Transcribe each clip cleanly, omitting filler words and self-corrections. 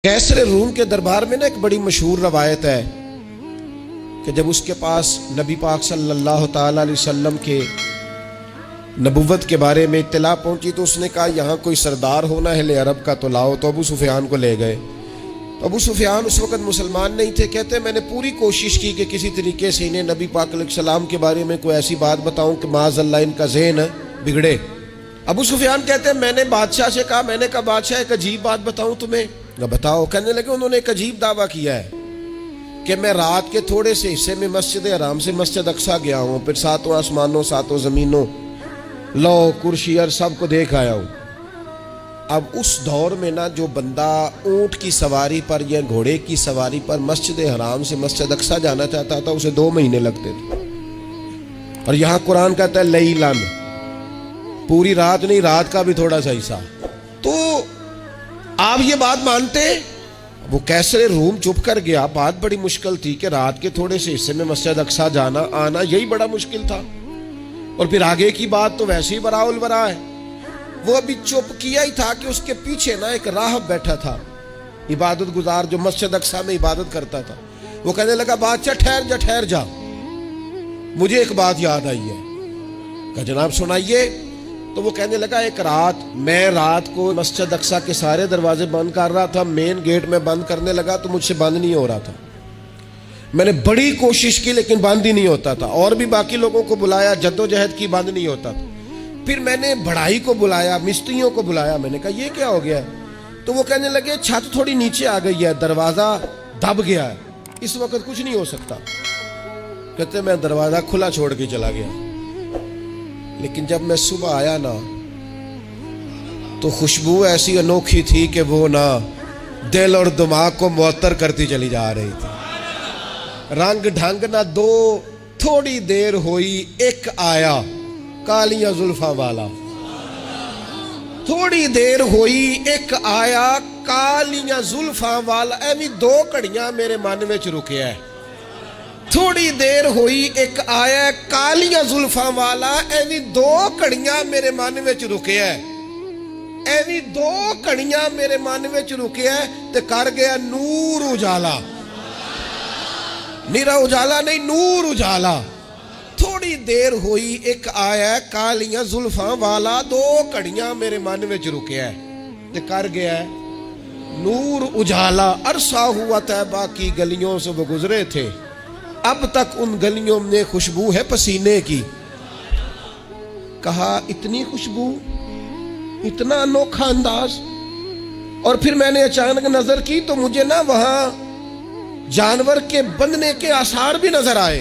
कैसर room के दरबार में ना एक बड़ी मशहूर रवायत है कि जब उसके पास नबी पाक सल्लल्लाहु ताला अलैहि वसल्लम के नबुव्वत के बारे में इत्तला पहुंची तो उसने कहा यहाँ कोई सरदार होना है ले अरब का तो लाओ। तो अबू सुफियान को ले गए। तो अबू सुफियान उस वक़्त मुसलमान नहीं थे। कहते मैंने पूरी कोशिश की कि किसी तरीके से इन्हें नबी पाक अलैहिस्सलाम के बारे में कोई ऐसी बात बताऊं कि माज़अल्लाह इनका ज़हन बिगड़े। अबू सुफियान कहते हैं मैंने बादशाह से कहा, मैंने कहा बादशाह एक अजीब बात बताऊं तुम्हें। बताओ। कहने लगे उन्होंने एक अजीब दावा किया है कि मैं रात के थोड़े से हिस्से में मस्जिद हराम से मस्जिद अक्सा गया हूँ, फिर सातों आसमानों सातों ज़मीनों लो कुर्सी और सबको देख आया हूँ। अब उस दौर में ना जो बंदा ऊँट की सवारी पर या घोड़े की सवारी पर मस्जिद हराम से मस्जिद अक्सा जाना चाहता था उसे 2 महीने लगते थे। और यहाँ कुरान कहता है लैलन, पूरी रात नहीं, रात का भी थोड़ा सा हिस्सा। तो आप ये बात मानते? वो कैसर रूम चुप कर गया। बात बड़ी मुश्किल थी कि रात के थोड़े से हिस्से में मस्जिद अक्सा जाना आना यही बड़ा मुश्किल था। और फिर आगे की बात तो वैसे ही बराउल बरा है। वो अभी चुप किया ही था कि उसके पीछे ना एक राहब बैठा था, इबादत गुजार, जो मस्जिद अक्सा में इबादत करता था। वो कहने लगा बादशाह ठहर जा, मुझे एक बात याद आई है। कहा जनाब सुनाइए। तो वो कहने लगा एक रात मैं रात को मस्जिद अक्सा के सारे दरवाजे बंद कर रहा था, मेन गेट में बंद करने लगा तो मुझसे बंद नहीं हो रहा था। मैंने बड़ी कोशिश की लेकिन बंद ही नहीं होता था। और भी बाकी लोगों को बुलाया, जद्दोजहद की, बंद नहीं होता था। फिर मैंने बढ़ाई को बुलाया, मिस्त्रियों को बुलाया। मैंने कहा ये क्या हो गया? तो वो कहने लगे छत थोड़ी नीचे आ गई है, दरवाजा दब गया है, इस वक्त कुछ नहीं हो सकता। कहते मैं दरवाजा खुला छोड़ के चला गया। लेकिन जब मैं सुबह आया ना तो खुशबू ऐसी अनोखी थी कि वो ना दिल और दिमाग को मुअत्तर करती चली जा रही थी। रंग ढंग ना दो, थोड़ी देर हुई एक आया कालियां जुल्फा वाला। थोड़ी देर हुई एक आया कालियां जुल्फा वाला। एवी 2 घड़ियां मेरे मन में रुके है। थोड़ी देर हुई एक आया कालियां जुल्फा वाला। एवी 2 घड़ियां मेरे मन में रुके है। एवी 2 घड़ियां मेरे मन में रुके है ते कर गया नूर उजाला। निरा उजाला नहीं, नूर उजाला। थोड़ी देर हुई एक आया कालियां जुल्फा वाला। 2 घड़ियां मेरे मन में रुके है ते कर गया नूर उजाला। अरसा हुआ तैबा की गलियों से वो गुजरे थे, अब तक उन गलियों में खुशबू है पसीने की। कहा इतनी खुशबू, इतना अनोखा अंदाज। और फिर मैंने अचानक नजर की तो मुझे ना वहां जानवर के बंधने के आसार भी नजर आए।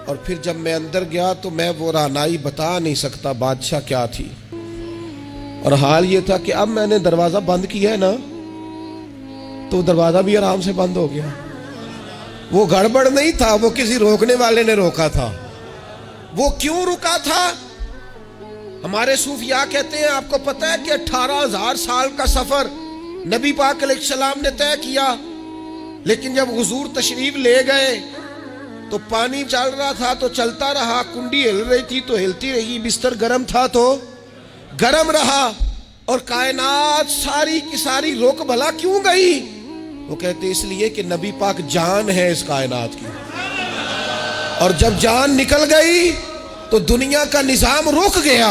और फिर जब मैं अंदर गया तो मैं वो रानाई बता नहीं सकता बादशाह क्या थी। और हाल ये था कि अब मैंने दरवाजा बंद किया है ना तो दरवाजा भी आराम से बंद हो गया। वो गड़बड़ नहीं था, वो किसी रोकने वाले ने रोका था। वो क्यों रुका था? हमारे सूफिया कहते हैं आपको पता है कि 18,000 साल का सफर नबी पाक अलैहिस्सलाम ने तय किया। लेकिन जब हुजूर तशरीफ ले गए तो पानी चल रहा था तो चलता रहा, कुंडी हिल रही थी तो हिलती रही, बिस्तर गर्म था तो गर्म रहा। और कायनात सारी की सारी रुक भला क्यों गई? वो कहते इसलिए कि नबी पाक जान है इस कायनात की। और जब जान निकल गई तो दुनिया का निजाम रुक गया।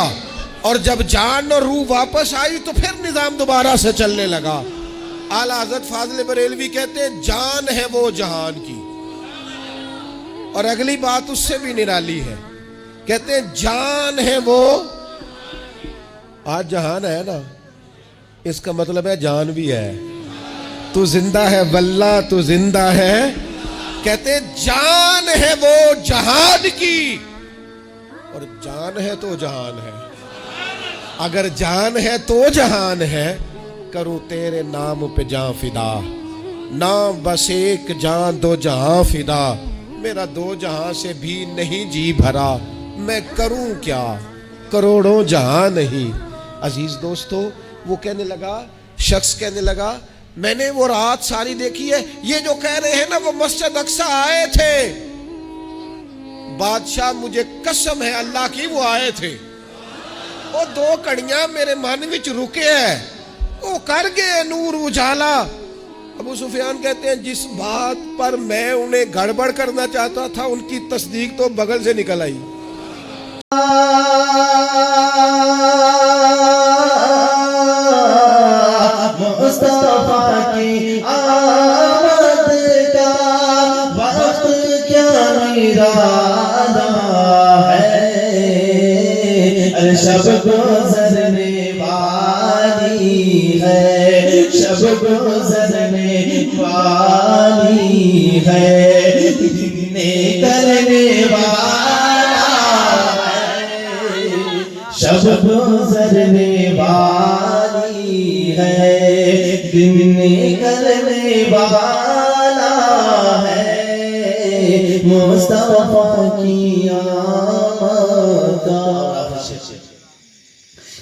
और जब जान और रूह वापस आई तो फिर निजाम दोबारा से चलने लगा। आला हज़रत फाज़िल बरेलवी कहते हैं जान है वो जहान की। और अगली बात उससे भी निराली है, कहते हैं जान है वो। आज जहान है ना, इसका मतलब है जान भी है। तू जिंदा है वल्ला, तू जिंदा है। कहते जान है वो जहान की। और जान है तो जहान है। अगर जान है तो जहान है, करूं तेरे नाम पे जान फिदा। नाम बस एक जान 2 जहां फिदा। मेरा 2 जहां से भी नहीं जी भरा, मैं करूं क्या करोड़ों जहां नहीं। अजीज दोस्तों, वो कहने लगा, शख्स कहने लगा मैंने वो रात सारी देखी है। ये जो कह रहे हैं ना वो मस्जिद अक्सा आए थे। बादशाह मुझे कसम है अल्लाह की वो आए थे। वो 2 घड़ियां मेरे मन विच रुके है। تو کر گئے نور اجالا. ابو سفیان کہتے ہیں جس بات پر میں انہیں گڑبڑ کرنا چاہتا تھا ان کی تصدیق تو بغل سے نکل آئی. مصطفیٰ کی آمد کا وقت کیا نرالا ہے. شب گزرنے والی ہے, شب گزرنے والی ہے, نکلنے والا ہے. شب گزرنے والی ہے, دن نکلنے والا ہے. مصطفیٰ کی آمد کا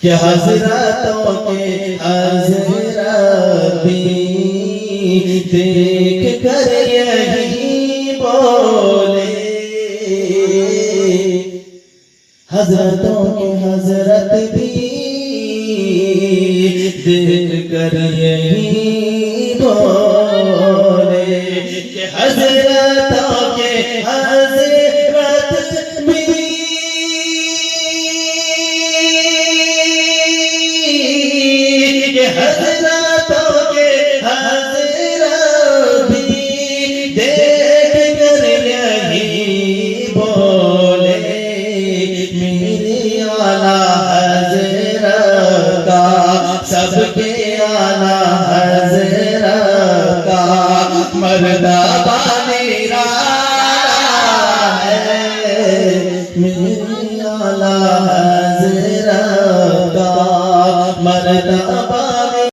کہ حضرتوں کے حضرت بھی دیکھ کر یہی بولے. حضرتوں کے حضرت بھی دیکھ کر یہی بولے کہ حضرتوں کے حضرت بھی حضرتوں کے حضرت بھی دیکھ کر یہی بولے. میرے اعلیٰ حضرت کا سب کے اعلیٰ حضرت کا مرتبہ